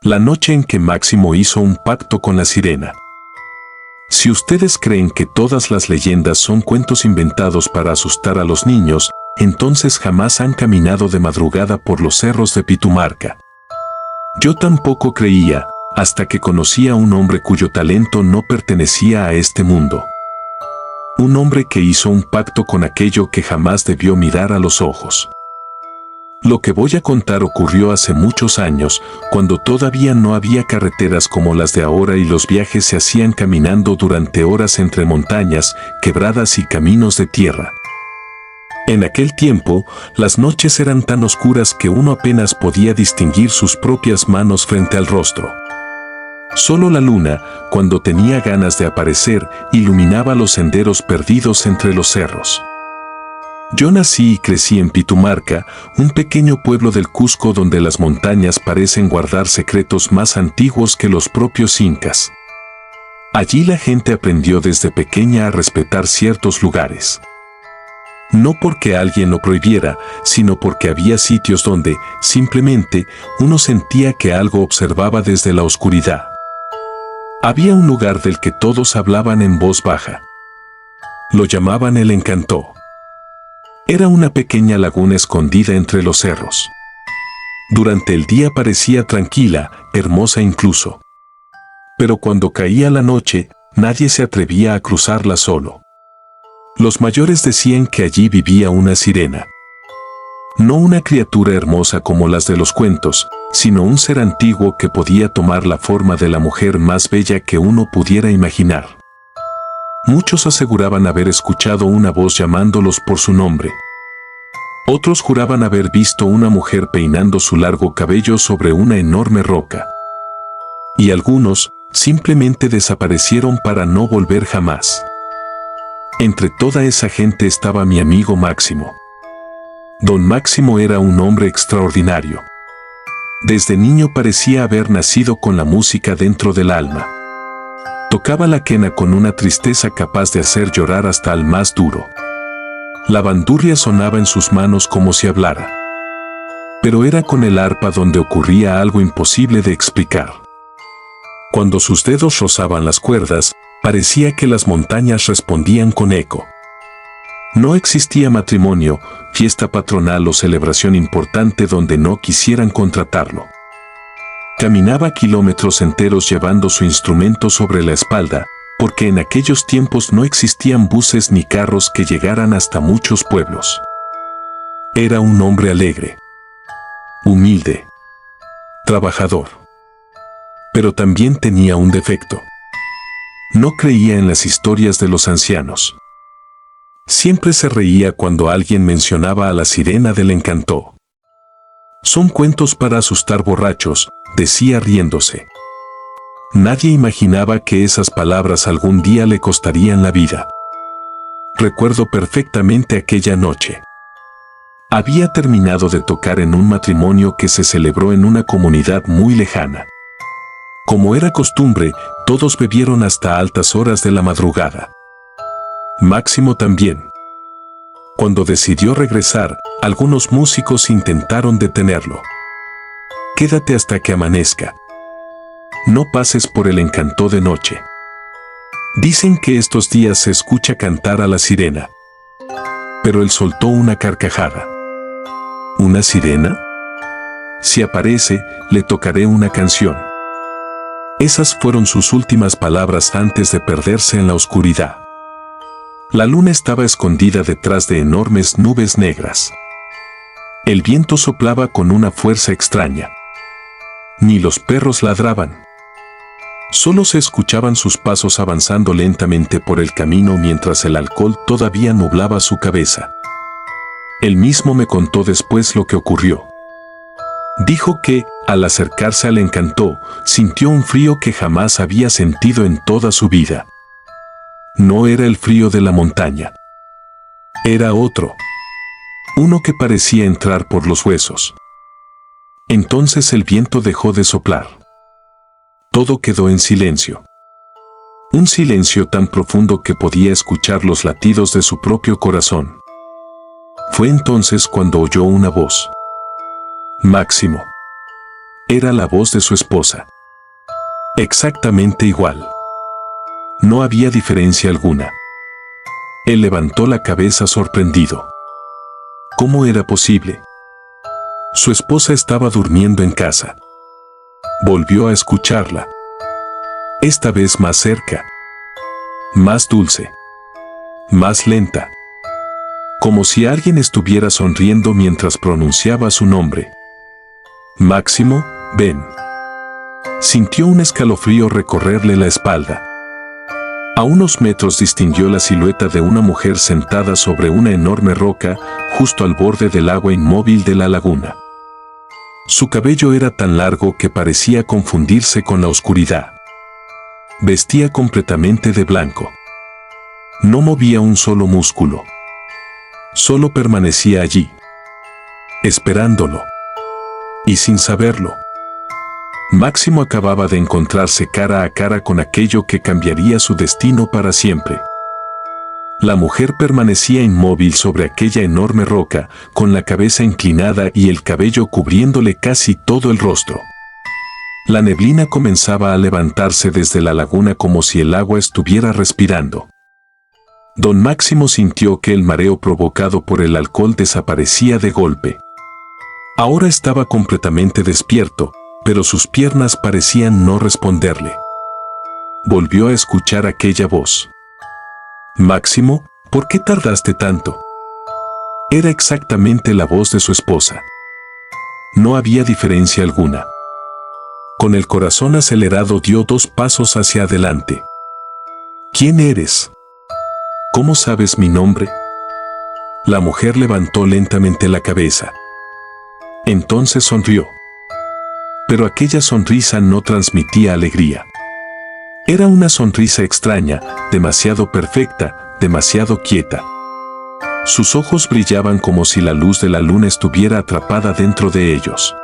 La noche en que Máximo hizo un pacto con la sirena. Si ustedes creen que todas las leyendas son cuentos inventados para asustar a los niños, entonces jamás han caminado de madrugada por los cerros de Pitumarca. Yo tampoco creía, hasta que conocí a un hombre cuyo talento no pertenecía a este mundo. Un hombre que hizo un pacto con aquello que jamás debió mirar a los ojos. Lo que voy a contar ocurrió hace muchos años, cuando todavía no había carreteras como las de ahora y los viajes se hacían caminando durante horas entre montañas, quebradas y caminos de tierra. En aquel tiempo, las noches eran tan oscuras que uno apenas podía distinguir sus propias manos frente al rostro. Solo la luna, cuando tenía ganas de aparecer, iluminaba los senderos perdidos entre los cerros. Yo nací y crecí en Pitumarca, un pequeño pueblo del Cusco donde las montañas parecen guardar secretos más antiguos que los propios incas. Allí la gente aprendió desde pequeña a respetar ciertos lugares. No porque alguien lo prohibiera, sino porque había sitios donde, simplemente, uno sentía que algo observaba desde la oscuridad. Había un lugar del que todos hablaban en voz baja. Lo llamaban el Encantó. Era una pequeña laguna escondida entre los cerros. Durante el día parecía tranquila, hermosa incluso. Pero cuando caía la noche, nadie se atrevía a cruzarla solo. Los mayores decían que allí vivía una sirena. No una criatura hermosa como las de los cuentos, sino un ser antiguo que podía tomar la forma de la mujer más bella que uno pudiera imaginar. Muchos aseguraban haber escuchado una voz llamándolos por su nombre. Otros juraban haber visto una mujer peinando su largo cabello sobre una enorme roca. Y algunos simplemente desaparecieron para no volver jamás. Entre toda esa gente estaba mi amigo Máximo. Don Máximo era un hombre extraordinario. Desde niño parecía haber nacido con la música dentro del alma. Tocaba la quena con una tristeza capaz de hacer llorar hasta al más duro. La bandurria sonaba en sus manos como si hablara. Pero era con el arpa donde ocurría algo imposible de explicar. Cuando sus dedos rozaban las cuerdas, parecía que las montañas respondían con eco. No existía matrimonio, fiesta patronal o celebración importante donde no quisieran contratarlo. Caminaba kilómetros enteros llevando su instrumento sobre la espalda, porque en aquellos tiempos no existían buses ni carros que llegaran hasta muchos pueblos. Era un hombre alegre, humilde, trabajador. Pero también tenía un defecto. No creía en las historias de los ancianos. Siempre se reía cuando alguien mencionaba a la sirena del Encantó. Son cuentos para asustar borrachos, decía riéndose. Nadie imaginaba que esas palabras algún día le costarían la vida. Recuerdo perfectamente aquella noche. Había terminado de tocar en un matrimonio que se celebró en una comunidad muy lejana. Como era costumbre, todos bebieron hasta altas horas de la madrugada. Máximo también. Cuando decidió regresar, algunos músicos intentaron detenerlo. Quédate hasta que amanezca. No pases por el Encantó de noche. Dicen que estos días se escucha cantar a la sirena. Pero él soltó una carcajada. ¿Una sirena? Si aparece, le tocaré una canción. Esas fueron sus últimas palabras antes de perderse en la oscuridad. La luna estaba escondida detrás de enormes nubes negras. El viento soplaba con una fuerza extraña. Ni los perros ladraban. Solo se escuchaban sus pasos avanzando lentamente por el camino mientras el alcohol todavía nublaba su cabeza. Él mismo me contó después lo que ocurrió. Dijo que, al acercarse al Encantó, sintió un frío que jamás había sentido en toda su vida. No era el frío de la montaña. Era otro. Uno que parecía entrar por los huesos. Entonces el viento dejó de soplar. Todo quedó en silencio. Un silencio tan profundo que podía escuchar los latidos de su propio corazón. Fue entonces cuando oyó una voz. Máximo. Era la voz de su esposa. Exactamente igual. No había diferencia alguna. Él levantó la cabeza sorprendido. ¿Cómo era posible? Su esposa estaba durmiendo en casa. Volvió a escucharla. Esta vez más cerca. Más dulce. Más lenta. Como si alguien estuviera sonriendo mientras pronunciaba su nombre. Máximo, ven. Sintió un escalofrío recorrerle la espalda. A unos metros distinguió la silueta de una mujer sentada sobre una enorme roca, justo al borde del agua inmóvil de la laguna. Su cabello era tan largo que parecía confundirse con la oscuridad. Vestía completamente de blanco. No movía un solo músculo. Solo permanecía allí, esperándolo. Y sin saberlo, Máximo acababa de encontrarse cara a cara con aquello que cambiaría su destino para siempre. La mujer permanecía inmóvil sobre aquella enorme roca, con la cabeza inclinada y el cabello cubriéndole casi todo el rostro. La neblina comenzaba a levantarse desde la laguna como si el agua estuviera respirando. Don Máximo sintió que el mareo provocado por el alcohol desaparecía de golpe. Ahora estaba completamente despierto, pero sus piernas parecían no responderle. Volvió a escuchar aquella voz. Máximo, ¿por qué tardaste tanto? Era exactamente la voz de su esposa. No había diferencia alguna. Con el corazón acelerado dio 2 pasos hacia adelante. ¿Quién eres? ¿Cómo sabes mi nombre? La mujer levantó lentamente la cabeza. Entonces sonrió. Pero aquella sonrisa no transmitía alegría. Era una sonrisa extraña, demasiado perfecta, demasiado quieta. Sus ojos brillaban como si la luz de la luna estuviera atrapada dentro de ellos.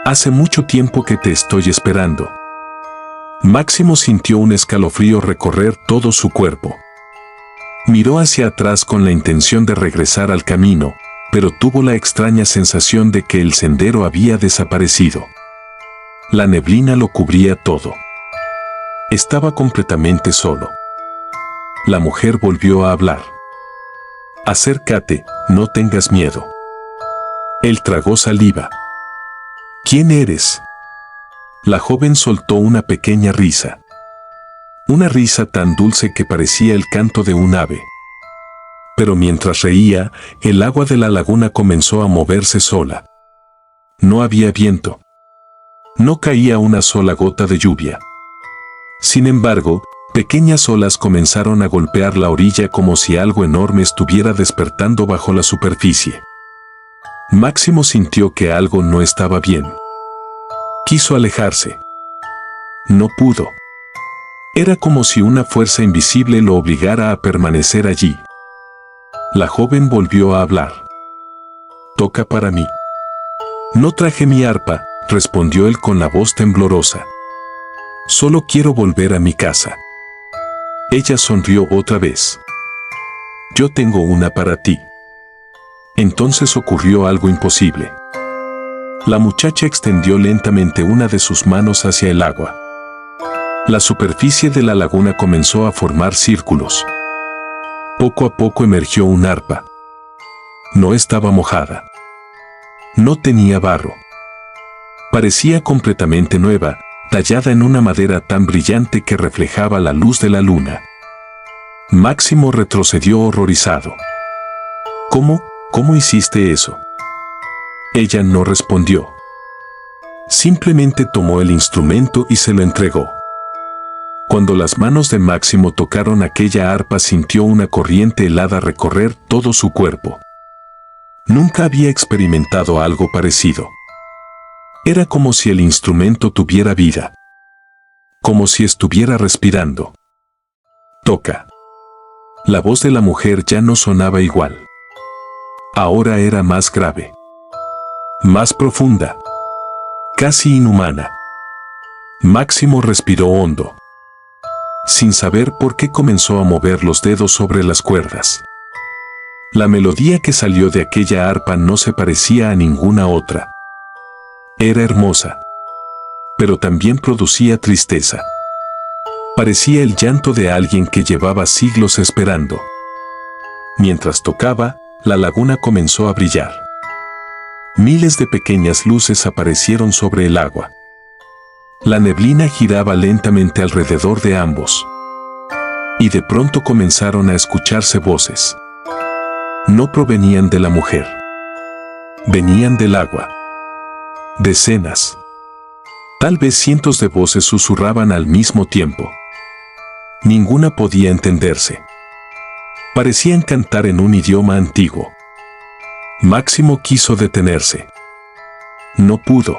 Hace mucho tiempo que te estoy esperando. Máximo sintió un escalofrío recorrer todo su cuerpo. Miró hacia atrás con la intención de regresar al camino, pero tuvo la extraña sensación de que el sendero había desaparecido. La neblina lo cubría todo. Estaba completamente solo. La mujer volvió a hablar. Acércate, no tengas miedo. Él tragó saliva. ¿Quién eres? La joven soltó una pequeña risa. Una risa tan dulce que parecía el canto de un ave. Pero mientras reía, el agua de la laguna comenzó a moverse sola. No había viento. No caía una sola gota de lluvia. Sin embargo, pequeñas olas comenzaron a golpear la orilla como si algo enorme estuviera despertando bajo la superficie. Máximo sintió que algo no estaba bien. Quiso alejarse. No pudo. Era como si una fuerza invisible lo obligara a permanecer allí. La joven volvió a hablar. Toca para mí. No traje mi arpa, respondió él con la voz temblorosa. Solo quiero volver a mi casa. Ella sonrió otra vez. Yo tengo una para ti. Entonces ocurrió algo imposible. La muchacha extendió lentamente una de sus manos hacia el agua. La superficie de la laguna comenzó a formar círculos. Poco a poco emergió un arpa. No estaba mojada. No tenía barro. Parecía completamente nueva, tallada en una madera tan brillante que reflejaba la luz de la luna. Máximo retrocedió horrorizado. ¿Cómo hiciste eso? Ella no respondió. Simplemente tomó el instrumento y se lo entregó. Cuando las manos de Máximo tocaron aquella arpa, sintió una corriente helada recorrer todo su cuerpo. Nunca había experimentado algo parecido. Era como si el instrumento tuviera vida. Como si estuviera respirando. Toca. La voz de la mujer ya no sonaba igual. Ahora era más grave. Más profunda. Casi inhumana. Máximo respiró hondo. Sin saber por qué comenzó a mover los dedos sobre las cuerdas. La melodía que salió de aquella arpa no se parecía a ninguna otra. Era hermosa. pero también producía tristeza. Parecía el llanto de alguien que llevaba siglos esperando. Mientras tocaba, la laguna comenzó a brillar. Miles de pequeñas luces aparecieron sobre el agua. La neblina giraba lentamente alrededor de ambos. Y de pronto comenzaron a escucharse voces. No provenían de la mujer. Venían del agua. Decenas. Tal vez cientos de voces susurraban al mismo tiempo. Ninguna podía entenderse. Parecían cantar en un idioma antiguo. Máximo quiso detenerse. No pudo.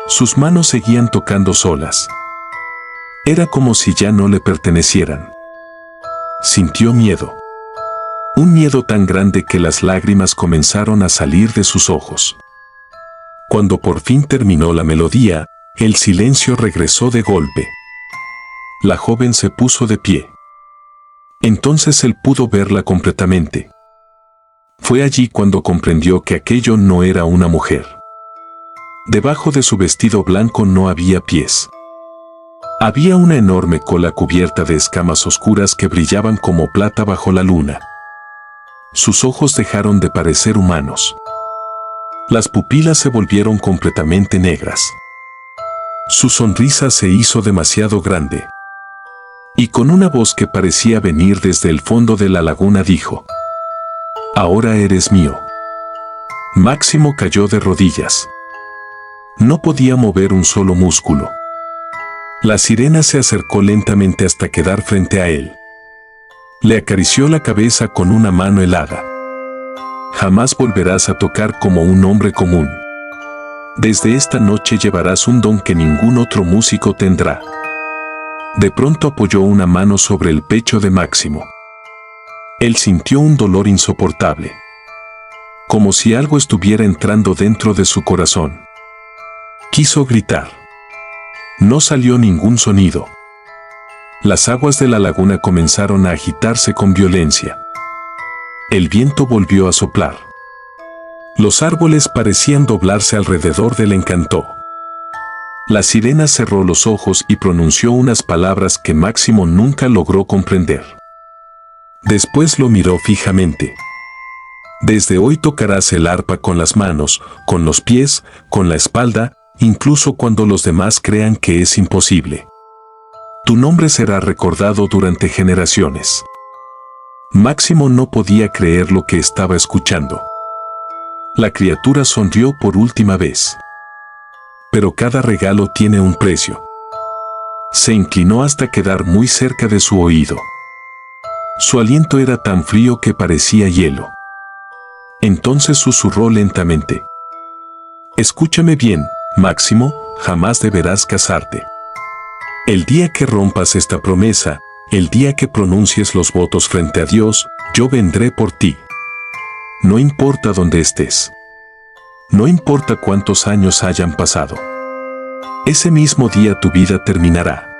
Sus manos seguían tocando solas. Era como si ya no le pertenecieran. Sintió miedo. Un miedo tan grande que las lágrimas comenzaron a salir de sus ojos. Cuando por fin terminó la melodía, el silencio regresó de golpe. La joven se puso de pie. Entonces él pudo verla completamente. Fue allí cuando comprendió que aquello no era una mujer. Debajo de su vestido blanco no había pies. Había una enorme cola cubierta de escamas oscuras que brillaban como plata bajo la luna. Sus ojos dejaron de parecer humanos. Las pupilas se volvieron completamente negras. Su sonrisa se hizo demasiado grande. Y con una voz que parecía venir desde el fondo de la laguna dijo: «Ahora eres mío». Máximo cayó de rodillas. No podía mover un solo músculo. La sirena se acercó lentamente hasta quedar frente a él. Le acarició la cabeza con una mano helada. «Jamás volverás a tocar como un hombre común. Desde esta noche llevarás un don que ningún otro músico tendrá». De pronto apoyó una mano sobre el pecho de Máximo. Él sintió un dolor insoportable. Como si algo estuviera entrando dentro de su corazón. Quiso gritar. No salió ningún sonido. Las aguas de la laguna comenzaron a agitarse con violencia. El viento volvió a soplar. Los árboles parecían doblarse alrededor del encanto. La sirena cerró los ojos y pronunció unas palabras que Máximo nunca logró comprender. Después lo miró fijamente. «Desde hoy tocarás el arpa con las manos, con los pies, con la espalda, incluso cuando los demás crean que es imposible. Tu nombre será recordado durante generaciones». Máximo no podía creer lo que estaba escuchando. La criatura sonrió por última vez. Pero cada regalo tiene un precio. Se inclinó hasta quedar muy cerca de su oído. Su aliento era tan frío que parecía hielo. Entonces susurró lentamente: «Escúchame bien, Máximo, jamás deberás casarte. El día que rompas esta promesa, el día que pronuncies los votos frente a Dios, yo vendré por ti. No importa dónde estés. No importa cuántos años hayan pasado. Ese mismo día tu vida terminará».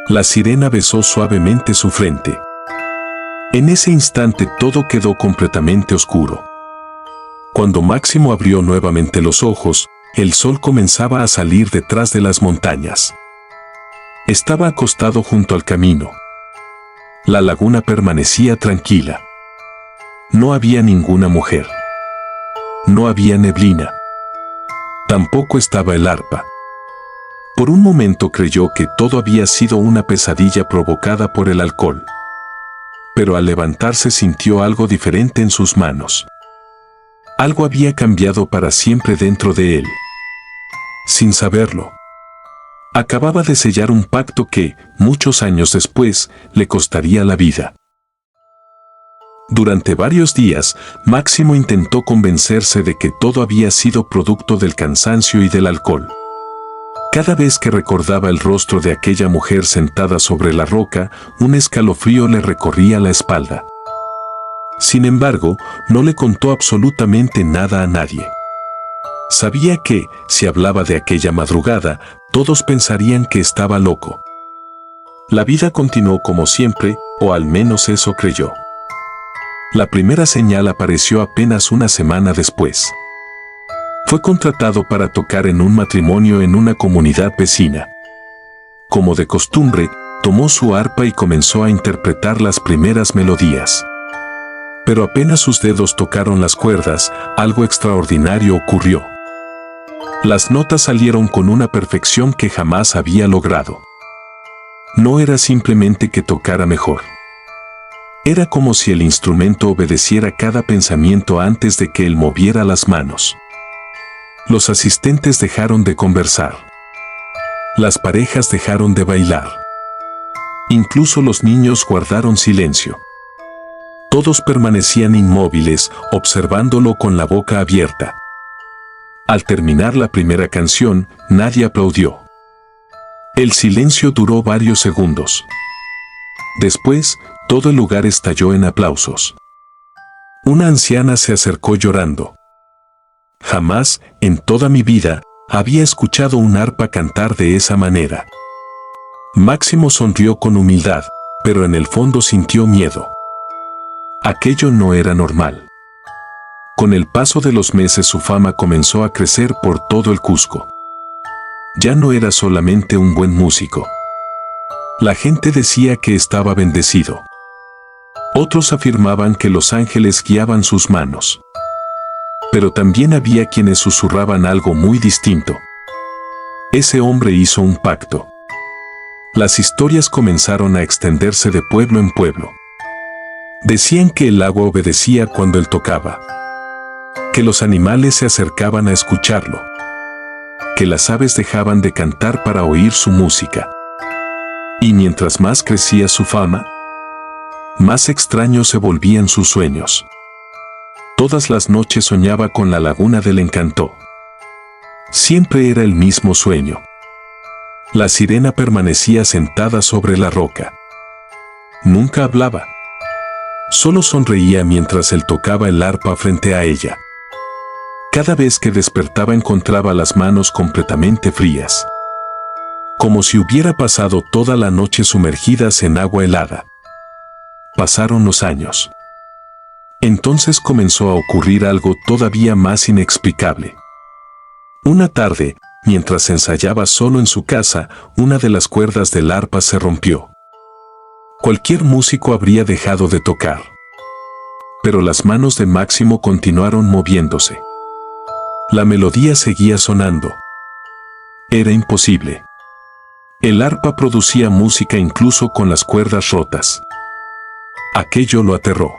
La sirena besó suavemente su frente. En ese instante todo quedó completamente oscuro. Cuando Máximo abrió nuevamente los ojos, el sol comenzaba a salir detrás de las montañas. Estaba acostado junto al camino. La laguna permanecía tranquila. No había ninguna mujer. No había neblina. Tampoco estaba el arpa. Por un momento creyó que todo había sido una pesadilla provocada por el alcohol. Pero al levantarse sintió algo diferente en sus manos. Algo había cambiado para siempre dentro de él. Sin saberlo. Acababa de sellar un pacto que, muchos años después, le costaría la vida. Durante varios días, Máximo intentó convencerse de que todo había sido producto del cansancio y del alcohol. Cada vez que recordaba el rostro de aquella mujer sentada sobre la roca, un escalofrío le recorría la espalda. Sin embargo, no le contó absolutamente nada a nadie. Sabía que, si hablaba de aquella madrugada, todos pensarían que estaba loco. La vida continuó como siempre, o al menos eso creyó. La primera señal apareció apenas una semana después. Fue contratado para tocar en un matrimonio en una comunidad vecina. Como de costumbre, tomó su arpa y comenzó a interpretar las primeras melodías. Pero apenas sus dedos tocaron las cuerdas, algo extraordinario ocurrió. Las notas salieron con una perfección que jamás había logrado. No era simplemente que tocara mejor. Era como si el instrumento obedeciera cada pensamiento antes de que él moviera las manos. Los asistentes dejaron de conversar. Las parejas dejaron de bailar. Incluso los niños guardaron silencio. Todos permanecían inmóviles, observándolo con la boca abierta. Al terminar la primera canción, nadie aplaudió. El silencio duró varios segundos. Después, todo el lugar estalló en aplausos. Una anciana se acercó llorando. Jamás, en toda mi vida, había escuchado un arpa cantar de esa manera. Máximo sonrió con humildad, pero en el fondo sintió miedo. Aquello no era normal. Con el paso de los meses su fama comenzó a crecer por todo el Cusco. Ya no era solamente un buen músico. La gente decía que estaba bendecido. Otros afirmaban que los ángeles guiaban sus manos. Pero también había quienes susurraban algo muy distinto. Ese hombre hizo un pacto. Las historias comenzaron a extenderse de pueblo en pueblo. Decían que el agua obedecía cuando él tocaba, que los animales se acercaban a escucharlo, que las aves dejaban de cantar para oír su música. Y mientras más crecía su fama, más extraños se volvían sus sueños. Todas las noches soñaba con la laguna del encanto. Siempre era el mismo sueño. La sirena permanecía sentada sobre la roca. Nunca hablaba. Solo sonreía mientras él tocaba el arpa frente a ella. Cada vez que despertaba encontraba las manos completamente frías. Como si hubiera pasado toda la noche sumergidas en agua helada. Pasaron los años. Entonces comenzó a ocurrir algo todavía más inexplicable. Una tarde, mientras ensayaba solo en su casa, una de las cuerdas del arpa se rompió. Cualquier músico habría dejado de tocar. Pero las manos de Máximo continuaron moviéndose. La melodía seguía sonando. Era imposible. El arpa producía música incluso con las cuerdas rotas. Aquello lo aterró.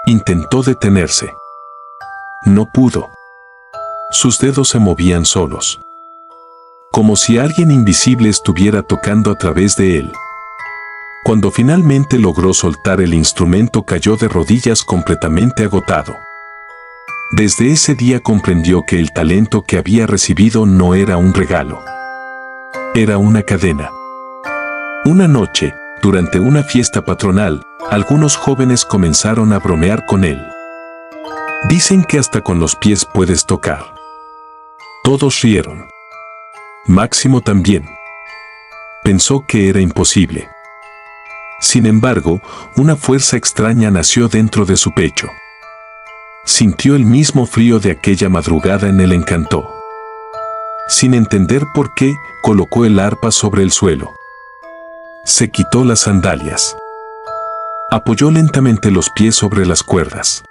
Intentó detenerse. No pudo. Sus dedos se movían solos. Como si alguien invisible estuviera tocando a través de él. Cuando finalmente logró soltar el instrumento, cayó de rodillas completamente agotado. Desde ese día comprendió que el talento que había recibido no era un regalo. Era una cadena. Una noche, durante una fiesta patronal, algunos jóvenes comenzaron a bromear con él. Dicen que hasta con los pies puedes tocar. Todos rieron. Máximo también. Pensó que era imposible. Sin embargo, una fuerza extraña nació dentro de su pecho. Sintió el mismo frío de aquella madrugada en el encanto. Sin entender por qué, colocó el arpa sobre el suelo. Se quitó las sandalias. Apoyó lentamente los pies sobre las cuerdas.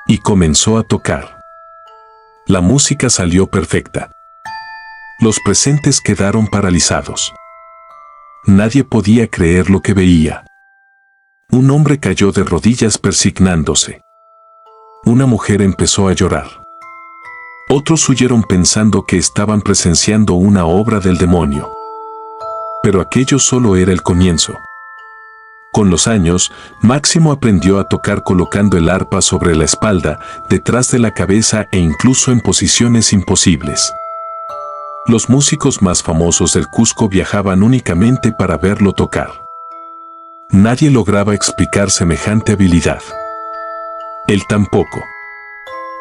Y comenzó a tocar. La música salió perfecta. Los presentes quedaron paralizados. Nadie podía creer lo que veía. Un hombre cayó de rodillas persignándose. Una mujer empezó a llorar. Otros huyeron pensando que estaban presenciando una obra del demonio. Pero aquello solo era el comienzo. Con los años, Máximo aprendió a tocar colocando el arpa sobre la espalda, detrás de la cabeza e incluso en posiciones imposibles. Los músicos más famosos del Cusco viajaban únicamente para verlo tocar. Nadie lograba explicar semejante habilidad. Él tampoco.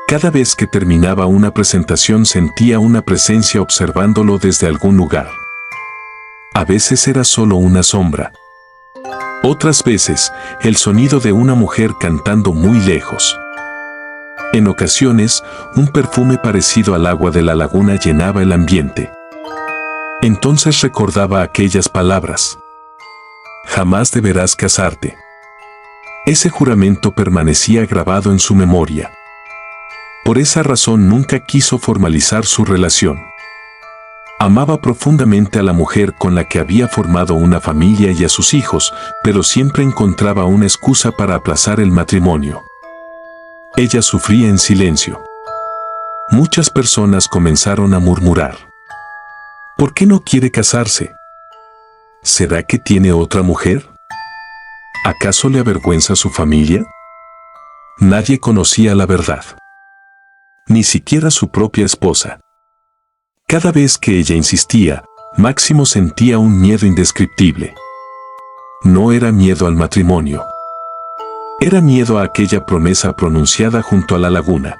Cada vez que terminaba una presentación sentía una presencia observándolo desde algún lugar. A veces era solo una sombra. Otras veces, el sonido de una mujer cantando muy lejos. En ocasiones, un perfume parecido al agua de la laguna llenaba el ambiente. Entonces recordaba aquellas palabras. Jamás deberás casarte. Ese juramento permanecía grabado en su memoria. Por esa razón nunca quiso formalizar su relación. Amaba profundamente a la mujer con la que había formado una familia y a sus hijos, pero siempre encontraba una excusa para aplazar el matrimonio. Ella sufría en silencio. Muchas personas comenzaron a murmurar. ¿Por qué no quiere casarse? ¿Será que tiene otra mujer? ¿Acaso le avergüenza su familia? Nadie conocía la verdad. Ni siquiera su propia esposa. Cada vez que ella insistía, Máximo sentía un miedo indescriptible. No era miedo al matrimonio. Era miedo a aquella promesa pronunciada junto a la laguna.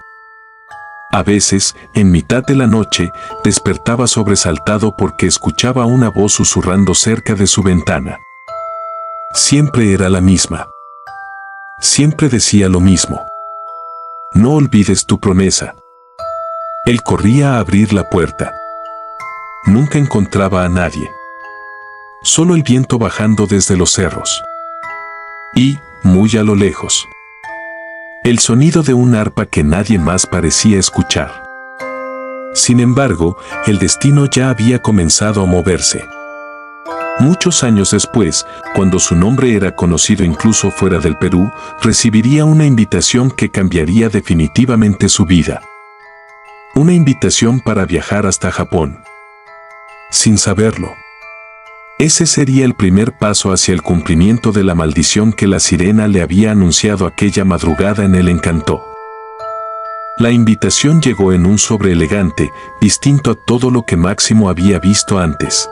A veces, en mitad de la noche, despertaba sobresaltado porque escuchaba una voz susurrando cerca de su ventana. Siempre era la misma. Siempre decía lo mismo. No olvides tu promesa. Él corría a abrir la puerta. Nunca encontraba a nadie. Solo el viento bajando desde los cerros. Y, muy a lo lejos, el sonido de un arpa que nadie más parecía escuchar. Sin embargo, el destino ya había comenzado a moverse. Muchos años después, cuando su nombre era conocido incluso fuera del Perú, recibiría una invitación que cambiaría definitivamente su vida. Una invitación para viajar hasta Japón. Sin saberlo. Ese sería el primer paso hacia el cumplimiento de la maldición que la sirena le había anunciado aquella madrugada en el Encanto. La invitación llegó en un sobre elegante, distinto a todo lo que Máximo había visto antes.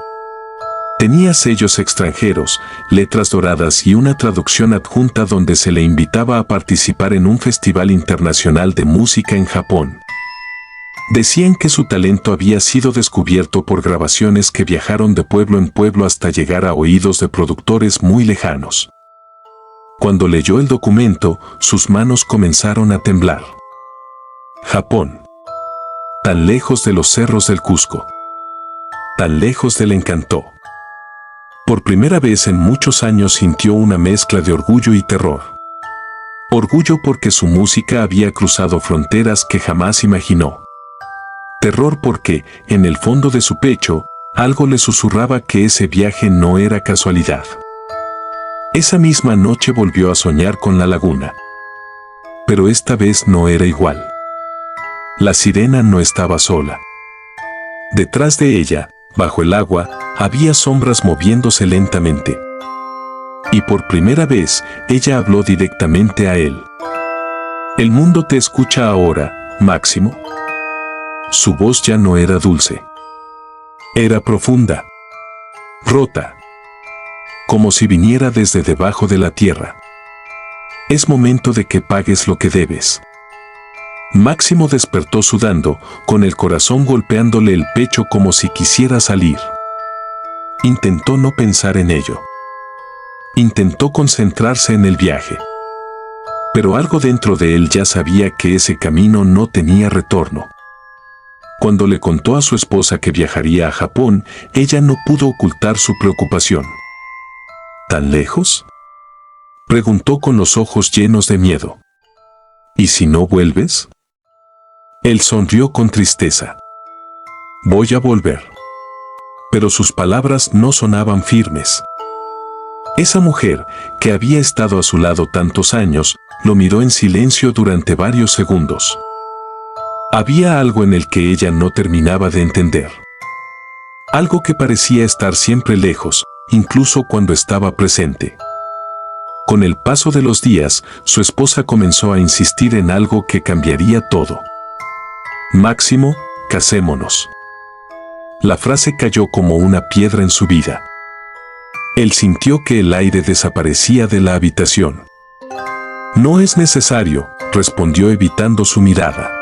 Tenía sellos extranjeros, letras doradas y una traducción adjunta donde se le invitaba a participar en un festival internacional de música en Japón. Decían que su talento había sido descubierto por grabaciones que viajaron de pueblo en pueblo hasta llegar a oídos de productores muy lejanos. Cuando leyó el documento, sus manos comenzaron a temblar. Japón. Tan lejos de los cerros del Cusco. Tan lejos del Encanto. Por primera vez en muchos años sintió una mezcla de orgullo y terror. Orgullo porque su música había cruzado fronteras que jamás imaginó. Terror porque, en el fondo de su pecho, algo le susurraba que ese viaje no era casualidad. Esa misma noche volvió a soñar con la laguna. Pero esta vez no era igual. La sirena no estaba sola. Detrás de ella, bajo el agua, había sombras moviéndose lentamente. Y por primera vez, ella habló directamente a él. «El mundo te escucha ahora, Máximo». Su voz ya no era dulce. Era profunda. Rota. Como si viniera desde debajo de la tierra. Es momento de que pagues lo que debes. Máximo despertó sudando, con el corazón golpeándole el pecho como si quisiera salir. Intentó no pensar en ello. Intentó concentrarse en el viaje. Pero algo dentro de él ya sabía que ese camino no tenía retorno. Cuando le contó a su esposa que viajaría a Japón, ella no pudo ocultar su preocupación. ¿Tan lejos?, preguntó con los ojos llenos de miedo. ¿Y si no vuelves? Él sonrió con tristeza. Voy a volver. Pero sus palabras no sonaban firmes. Esa mujer, que había estado a su lado tantos años, lo miró en silencio durante varios segundos. Había algo en el que ella no terminaba de entender. Algo que parecía estar siempre lejos, incluso cuando estaba presente. Con el paso de los días, su esposa comenzó a insistir en algo que cambiaría todo. Máximo, casémonos. La frase cayó como una piedra en su vida. Él sintió que el aire desaparecía de la habitación. No es necesario, respondió evitando su mirada.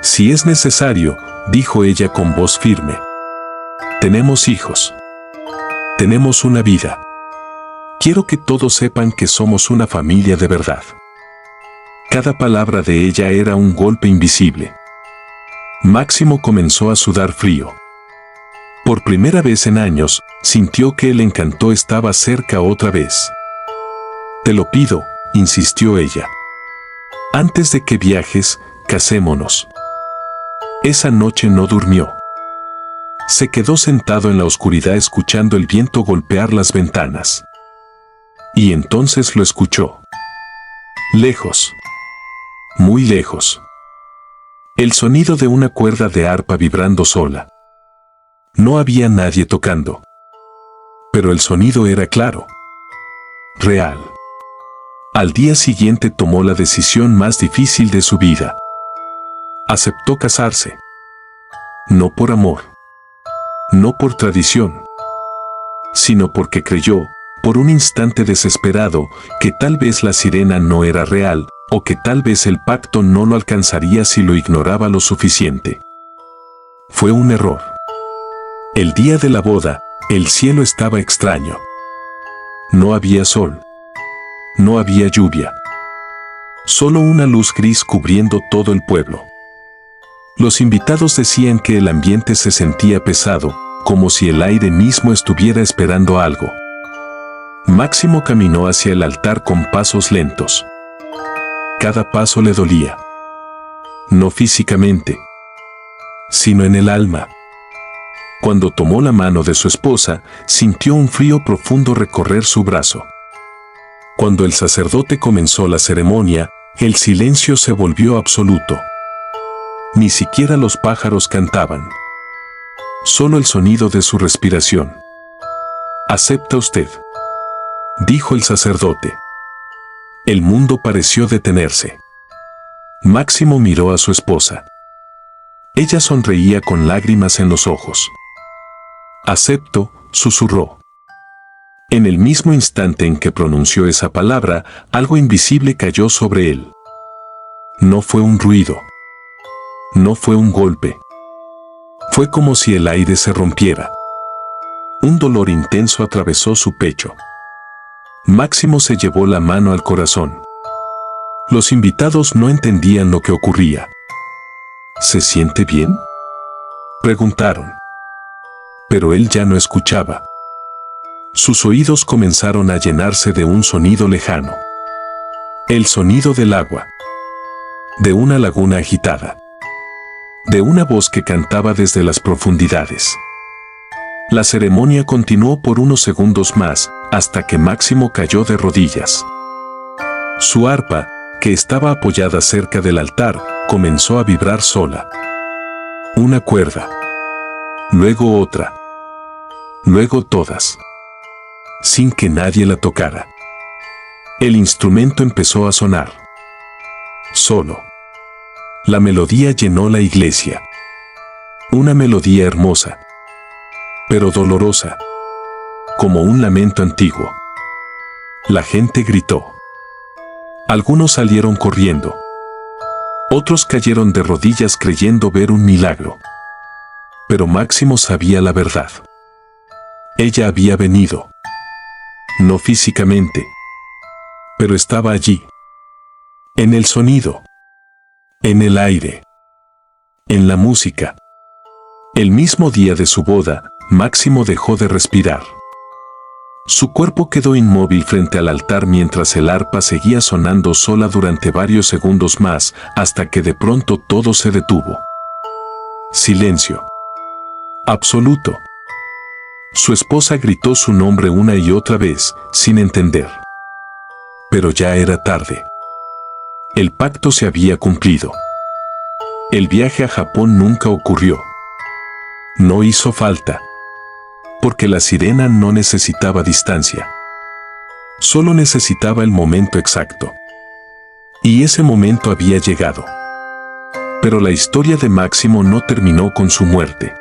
Si es necesario, dijo ella con voz firme. Tenemos hijos. Tenemos una vida. Quiero que todos sepan que somos una familia de verdad. Cada palabra de ella era un golpe invisible. Máximo comenzó a sudar frío. Por primera vez en años, sintió que el encanto estaba cerca otra vez. «Te lo pido», insistió ella. «Antes de que viajes, casémonos». Esa noche no durmió. Se quedó sentado en la oscuridad escuchando el viento golpear las ventanas. Y entonces lo escuchó. Lejos. Muy lejos. El sonido de una cuerda de arpa vibrando sola. No había nadie tocando. Pero el sonido era claro. Real. Al día siguiente tomó la decisión más difícil de su vida. Aceptó casarse. No por amor. No por tradición. Sino porque creyó, por un instante desesperado, que tal vez la sirena no era real, o que tal vez el pacto no lo alcanzaría si lo ignoraba lo suficiente. Fue un error. El día de la boda, el cielo estaba extraño. No había sol. No había lluvia. Solo una luz gris cubriendo todo el pueblo. Los invitados decían que el ambiente se sentía pesado, como si el aire mismo estuviera esperando algo. Máximo caminó hacia el altar con pasos lentos. Cada paso le dolía. No físicamente, sino en el alma. Cuando tomó la mano de su esposa, sintió un frío profundo recorrer su brazo. Cuando el sacerdote comenzó la ceremonia, el silencio se volvió absoluto. Ni siquiera los pájaros cantaban. Solo el sonido de su respiración. «¿Acepta usted?», dijo el sacerdote. El mundo pareció detenerse. Máximo miró a su esposa. Ella sonreía con lágrimas en los ojos. «Acepto», susurró. En el mismo instante en que pronunció esa palabra, algo invisible cayó sobre él. No fue un ruido. No fue un golpe. Fue como si el aire se rompiera. Un dolor intenso atravesó su pecho. Máximo se llevó la mano al corazón. Los invitados no entendían lo que ocurría. «¿Se siente bien?», preguntaron. Pero él ya no escuchaba. Sus oídos comenzaron a llenarse de un sonido lejano. El sonido del agua. De una laguna agitada. De una voz que cantaba desde las profundidades. La ceremonia continuó por unos segundos más, hasta que Máximo cayó de rodillas. Su arpa, que estaba apoyada cerca del altar, comenzó a vibrar sola. Una cuerda. Luego otra. Luego todas. Sin que nadie la tocara. El instrumento empezó a sonar. Solo. La melodía llenó la iglesia. Una melodía hermosa, pero dolorosa, como un lamento antiguo. La gente gritó. Algunos salieron corriendo. Otros cayeron de rodillas creyendo ver un milagro. Pero Máximo sabía la verdad. Ella había venido. No físicamente, pero estaba allí. En el sonido. En el aire. En la música. El mismo día de su boda, Máximo dejó de respirar. Su cuerpo quedó inmóvil frente al altar mientras el arpa seguía sonando sola durante varios segundos más, hasta que de pronto todo se detuvo. Silencio. Absoluto. Su esposa gritó su nombre una y otra vez, sin entender. Pero ya era tarde. El pacto se había cumplido. El viaje a Japón nunca ocurrió. No hizo falta. Porque la sirena no necesitaba distancia. Solo necesitaba el momento exacto. Y ese momento había llegado. Pero la historia de Máximo no terminó con su muerte.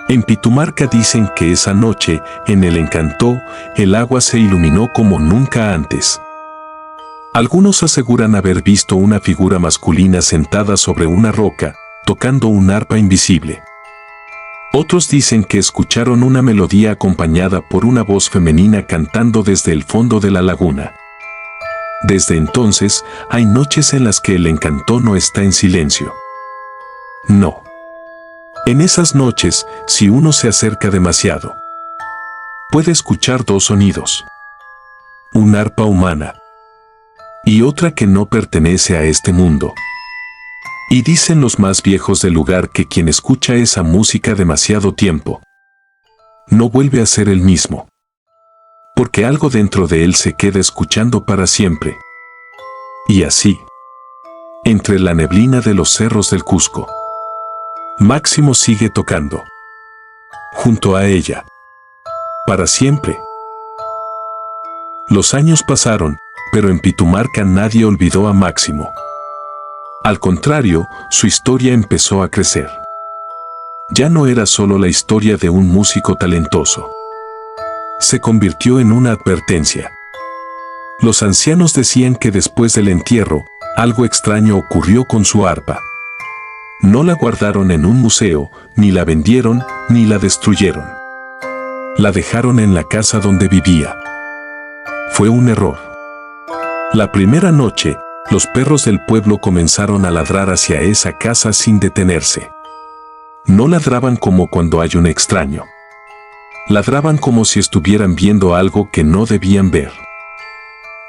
En Pitumarca dicen que esa noche, en el Encantó, el agua se iluminó como nunca antes. Algunos aseguran haber visto una figura masculina sentada sobre una roca, tocando un arpa invisible. Otros dicen que escucharon una melodía acompañada por una voz femenina cantando desde el fondo de la laguna. Desde entonces, hay noches en las que el encanto no está en silencio. No. En esas noches, si uno se acerca demasiado, puede escuchar dos sonidos. Un arpa humana y otra que no pertenece a este mundo. Y dicen los más viejos del lugar que quien escucha esa música demasiado tiempo, no vuelve a ser el mismo. Porque algo dentro de él se queda escuchando para siempre. Y así, entre la neblina de los cerros del Cusco, Máximo sigue tocando. Junto a ella. Para siempre. Los años pasaron, pero en Pitumarca nadie olvidó a Máximo. Al contrario, su historia empezó a crecer. Ya no era solo la historia de un músico talentoso. Se convirtió en una advertencia. Los ancianos decían que después del entierro, algo extraño ocurrió con su arpa. No la guardaron en un museo, ni la vendieron, ni la destruyeron. La dejaron en la casa donde vivía. Fue un error. La primera noche, los perros del pueblo comenzaron a ladrar hacia esa casa sin detenerse. No ladraban como cuando hay un extraño. Ladraban como si estuvieran viendo algo que no debían ver.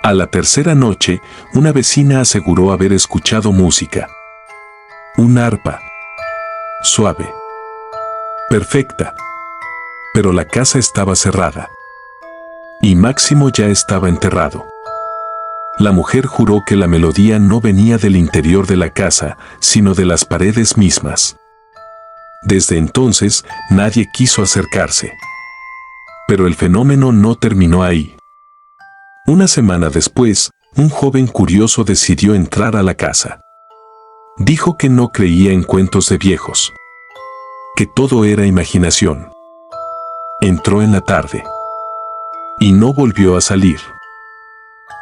A la tercera noche, una vecina aseguró haber escuchado música. Una arpa. Suave. Perfecta. Pero la casa estaba cerrada. Y Máximo ya estaba enterrado. La mujer juró que la melodía no venía del interior de la casa, sino de las paredes mismas. Desde entonces, nadie quiso acercarse. Pero el fenómeno no terminó ahí. Una semana después, un joven curioso decidió entrar a la casa. Dijo que no creía en cuentos de viejos. Que todo era imaginación. Entró en la tarde. Y no volvió a salir.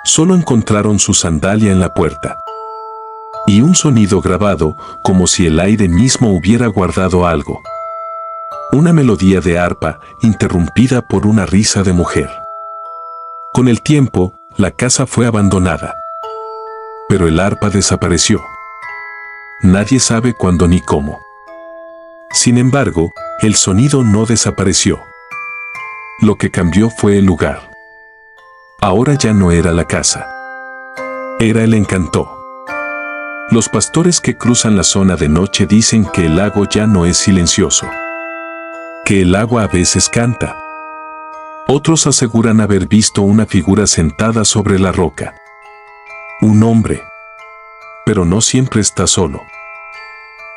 Solo encontraron su sandalia en la puerta. Y un sonido grabado, como si el aire mismo hubiera guardado algo. Una melodía de arpa, interrumpida por una risa de mujer. Con el tiempo, la casa fue abandonada. Pero el arpa desapareció. Nadie sabe cuándo ni cómo. Sin embargo, el sonido no desapareció. Lo que cambió fue el lugar. Ahora ya no era la casa. Era el encanto. Los pastores que cruzan la zona de noche dicen que el lago ya no es silencioso. Que el agua a veces canta. Otros aseguran haber visto una figura sentada sobre la roca. Un hombre. Pero no siempre está solo.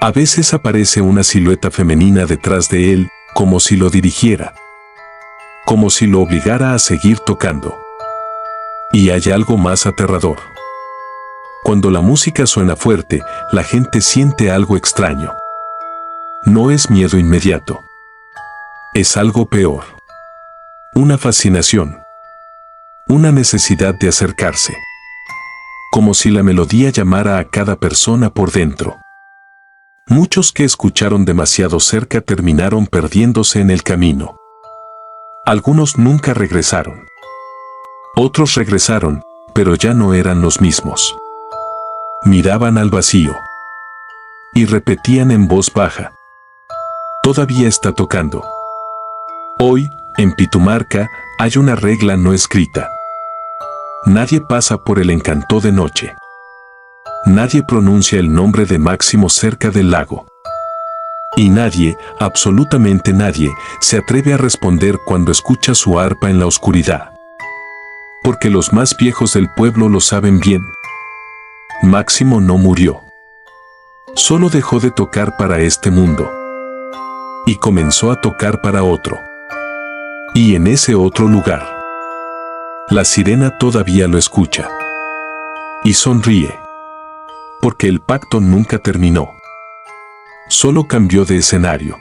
A veces aparece una silueta femenina detrás de él, como si lo dirigiera. Como si lo obligara a seguir tocando. Y hay algo más aterrador. Cuando la música suena fuerte, la gente siente algo extraño. No es miedo inmediato. Es algo peor. Una fascinación. Una necesidad de acercarse. Como si la melodía llamara a cada persona por dentro. Muchos que escucharon demasiado cerca terminaron perdiéndose en el camino. Algunos nunca regresaron. Otros regresaron, pero ya no eran los mismos. Miraban al vacío. Y repetían en voz baja. Todavía está tocando. Hoy, en Pitumarca, hay una regla no escrita. Nadie pasa por el encanto de noche. Nadie pronuncia el nombre de Máximo cerca del lago. Y nadie, absolutamente nadie, se atreve a responder cuando escucha su arpa en la oscuridad. Porque los más viejos del pueblo lo saben bien. Máximo no murió. Solo dejó de tocar para este mundo. Y comenzó a tocar para otro. Y en ese otro lugar, la sirena todavía lo escucha. Y sonríe. Porque el pacto nunca terminó. Solo cambió de escenario.